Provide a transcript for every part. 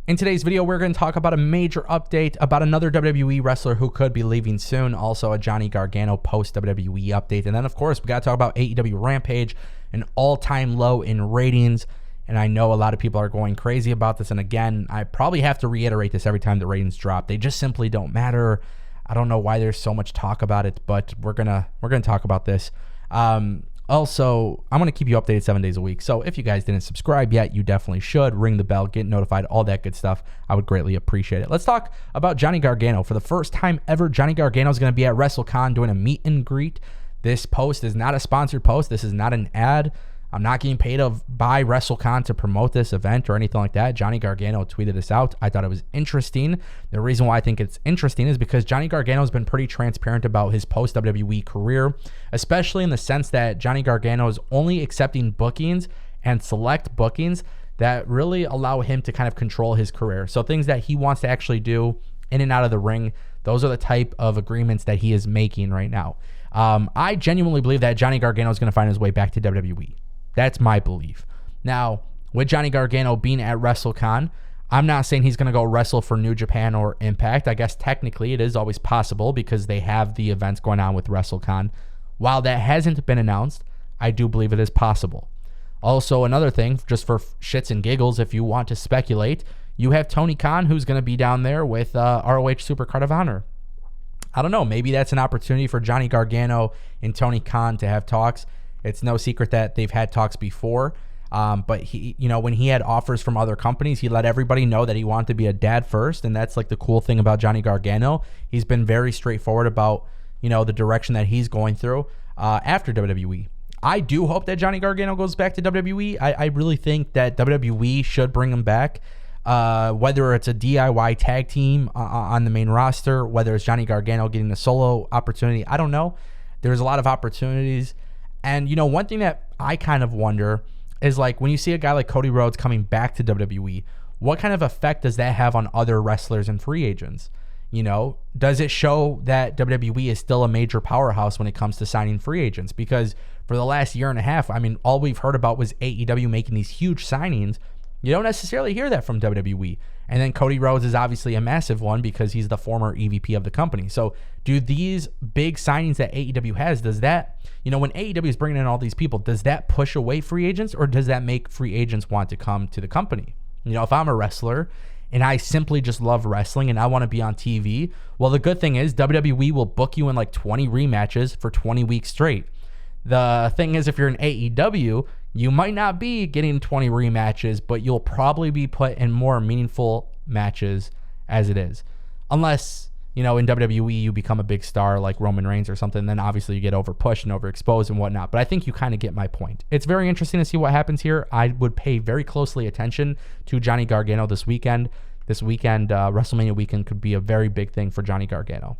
In today's video, we're going to talk about a major update about another WWE wrestler who could be leaving soon. Also, a Johnny Gargano post-WWE update. And then, of course, we got to talk about AEW Rampage, an all-time low in ratings. And I know a lot of people are going crazy about this. And again, I probably have to reiterate this every time the ratings drop. They just simply don't matter. I don't know why there's so much talk about it, but we're gonna talk about this. Also, I'm going to keep you updated 7 days a week. So if you guys didn't subscribe yet, you definitely should. Ring the bell, get notified, all that good stuff. I would greatly appreciate it. Let's talk about Johnny Gargano. For the first time ever, Johnny Gargano is going to be at WrestleCon doing a meet and greet. This post is not a sponsored post. This is not an ad. I'm not getting paid by WrestleCon to promote this event or anything like that. Johnny Gargano tweeted this out. I thought it was interesting. The reason why I think it's interesting is because Johnny Gargano has been pretty transparent about his post-WWE career, especially in the sense that Johnny Gargano is only accepting bookings and select bookings that really allow him to kind of control his career. So things that he wants to actually do in and out of the ring, those are the type of agreements that he is making right now. I genuinely believe that Johnny Gargano is going to find his way back to WWE. That's my belief. Now, with Johnny Gargano being at WrestleCon, I'm not saying he's going to go wrestle for New Japan or Impact. I guess technically it is always possible because they have the events going on with WrestleCon. While that hasn't been announced, I do believe it is possible. Also, another thing, just for shits and giggles, if you want to speculate, you have Tony Khan, who's going to be down there with ROH Supercard of Honor. I don't know. Maybe that's an opportunity for Johnny Gargano and Tony Khan to have talks. It's no secret that they've had talks before, but he, when he had offers from other companies, he let everybody know that he wanted to be a dad first, and that's like the cool thing about Johnny Gargano. He's been very straightforward about, the direction that he's going through after WWE. I do hope that Johnny Gargano goes back to WWE. I really think that WWE should bring him back, whether it's a DIY tag team on the main roster, whether it's Johnny Gargano getting a solo opportunity. I don't know. There's a lot of opportunities. And, one thing that I kind of wonder is, like, when you see a guy like Cody Rhodes coming back to WWE, what kind of effect does that have on other wrestlers and free agents? Does it show that WWE is still a major powerhouse when it comes to signing free agents? Because for the last year and a half, all we've heard about was AEW making these huge signings. You don't necessarily hear that from WWE. And then Cody Rhodes is obviously a massive one because he's the former EVP of the company. So do these big signings that AEW has, does that, when AEW is bringing in all these people, does that push away free agents, or does that make free agents want to come to the company? If I'm a wrestler and I simply just love wrestling and I want to be on TV, well, the good thing is WWE will book you in like 20 rematches for 20 weeks straight. The thing is, if you're in AEW, you might not be getting 20 rematches, but you'll probably be put in more meaningful matches as it is. Unless, in WWE, you become a big star like Roman Reigns or something, then obviously you get overpushed and overexposed and whatnot. But I think you kind of get my point. It's very interesting to see what happens here. I would pay very closely attention to Johnny Gargano this weekend. WrestleMania weekend could be a very big thing for Johnny Gargano.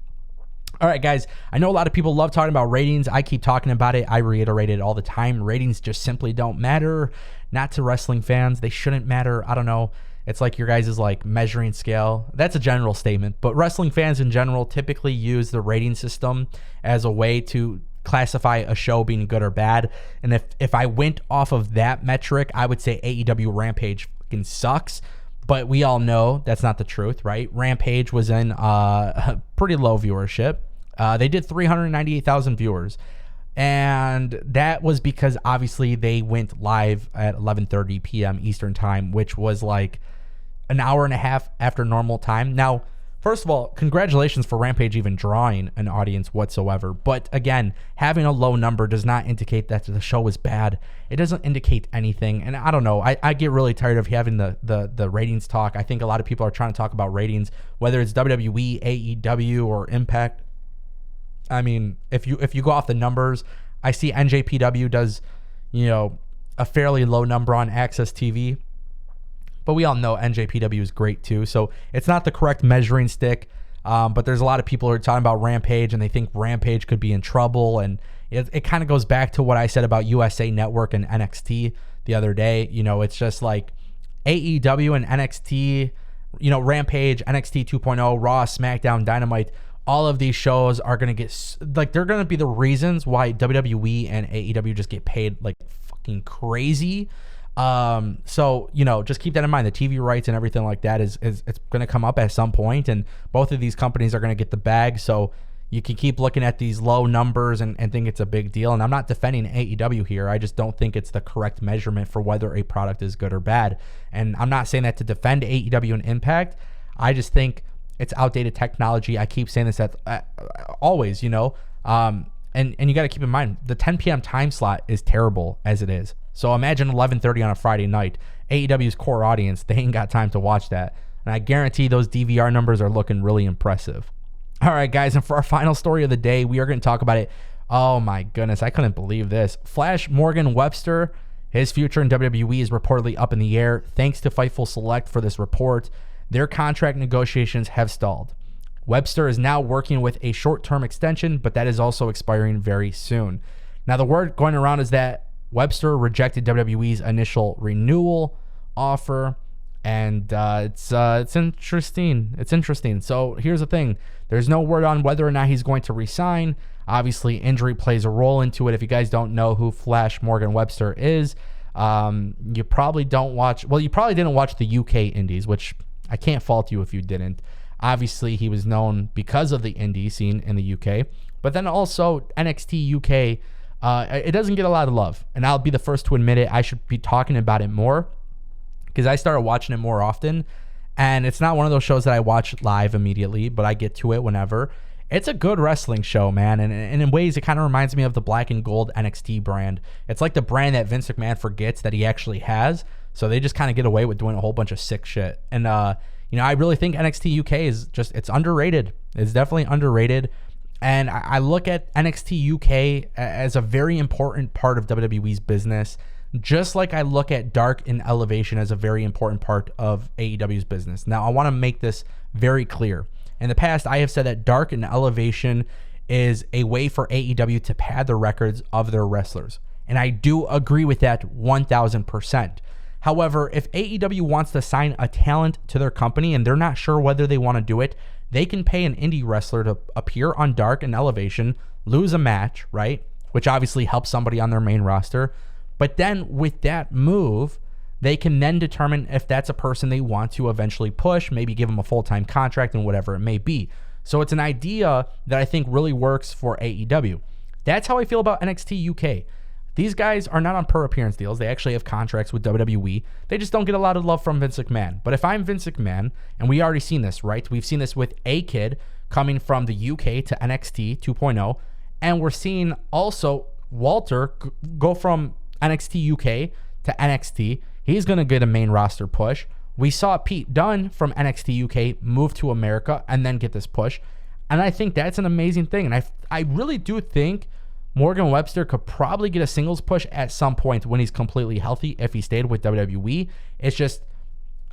All right, guys, I know a lot of people love talking about ratings. I keep talking about it. I reiterate it all the time. Ratings just simply don't matter. Not to wrestling fans. They shouldn't matter. I don't know. It's like your guys' like measuring scale. That's a general statement. But wrestling fans in general typically use the rating system as a way to classify a show being good or bad. And if I went off of that metric, I would say AEW Rampage fucking sucks. But we all know that's not the truth, right? Rampage was in pretty low viewership. They did 398,000 viewers. And that was because obviously they went live at 11:30 p.m. Eastern time, which was like an hour and a half after normal time. Now, first of all, congratulations for Rampage even drawing an audience whatsoever. But again, having a low number does not indicate that the show is bad. It doesn't indicate anything. And I don't know. I get really tired of having the ratings talk. I think a lot of people are trying to talk about ratings, whether it's WWE, AEW, or Impact. If you go off the numbers, I see NJPW does, a fairly low number on Access TV. But we all know NJPW is great too. So it's not the correct measuring stick. But there's a lot of people who are talking about Rampage and they think Rampage could be in trouble. And it kind of goes back to what I said about USA Network and NXT the other day. It's just like AEW and NXT, Rampage, NXT 2.0, Raw, SmackDown, Dynamite. All of these shows are going to get, they're going to be the reasons why WWE and AEW just get paid like fucking crazy. So, just keep that in mind. The TV rights and everything like that is it's going to come up at some point, and both of these companies are going to get the bag. So you can keep looking at these low numbers and think it's a big deal. And I'm not defending AEW here. I just don't think it's the correct measurement for whether a product is good or bad. And I'm not saying that to defend AEW and Impact. I just think it's outdated technology. I keep saying this always, And you got to keep in mind, the 10 p.m. time slot is terrible as it is. So imagine 11:30 on a Friday night. AEW's core audience, they ain't got time to watch that. And I guarantee those DVR numbers are looking really impressive. All right, guys, and for our final story of the day, we are going to talk about it. Oh, my goodness, I couldn't believe this. Flash Morgan Webster, his future in WWE is reportedly up in the air. Thanks to Fightful Select for this report. Their contract negotiations have stalled. Webster is now working with a short-term extension, but that is also expiring very soon. Now, the word going around is that Webster rejected WWE's initial renewal offer, and it's interesting. It's interesting. So here's the thing. There's no word on whether or not he's going to resign. Obviously, injury plays a role into it. If you guys don't know who Flash Morgan Webster is, you probably don't watch. Well, you probably didn't watch the UK Indies, which I can't fault you if you didn't. Obviously, he was known because of the indie scene in the UK, but then also NXT UK. It doesn't get a lot of love, and I'll be the first to admit it. I should be talking about it more because I started watching it more often, and it's not one of those shows that I watch live immediately, but I get to it whenever. It's a good wrestling show, man, and in ways it kind of reminds me of the black and gold NXT brand. It's like the brand that Vince McMahon forgets that he actually has, so they just kind of get away with doing a whole bunch of sick shit. And I really think NXT UK is it's underrated. It's definitely underrated. And I look at NXT UK as a very important part of WWE's business, just like I look at Dark and Elevation as a very important part of AEW's business. Now, I want to make this very clear. In the past, I have said that Dark and Elevation is a way for AEW to pad the records of their wrestlers. And I do agree with that 1,000%. However, if AEW wants to sign a talent to their company and they're not sure whether they want to do it, they can pay an indie wrestler to appear on Dark and Elevation, lose a match, right? Which obviously helps somebody on their main roster. But then with that move, they can then determine if that's a person they want to eventually push, maybe give them a full-time contract and whatever it may be. So it's an idea that I think really works for AEW. That's how I feel about NXT UK. These guys are not on per appearance deals. They actually have contracts with WWE. They just don't get a lot of love from Vince McMahon. But if I'm Vince McMahon, and we already seen this, right? We've seen this with A-Kid coming from the UK to NXT 2.0. And we're seeing also Walter go from NXT UK to NXT. He's going to get a main roster push. We saw Pete Dunne from NXT UK move to America and then get this push. And I think that's an amazing thing. And I really do think Morgan Webster could probably get a singles push at some point when he's completely healthy if he stayed with WWE. It's just,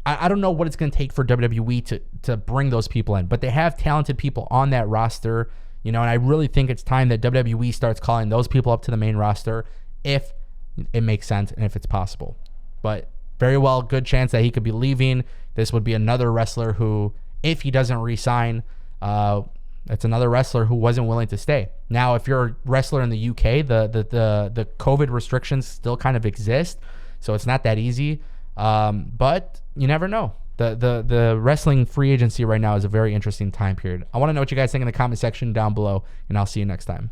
I don't know what it's going to take for WWE to bring those people in. But they have talented people on that roster, and I really think it's time that WWE starts calling those people up to the main roster if it makes sense and if it's possible. But very well, good chance that he could be leaving. This would be another wrestler who, if he doesn't re-sign, it's another wrestler who wasn't willing to stay. Now, if you're a wrestler in the UK, the COVID restrictions still kind of exist, so it's not that easy. But you never know. The wrestling free agency right now is a very interesting time period. I want to know what you guys think in the comment section down below, and I'll see you next time.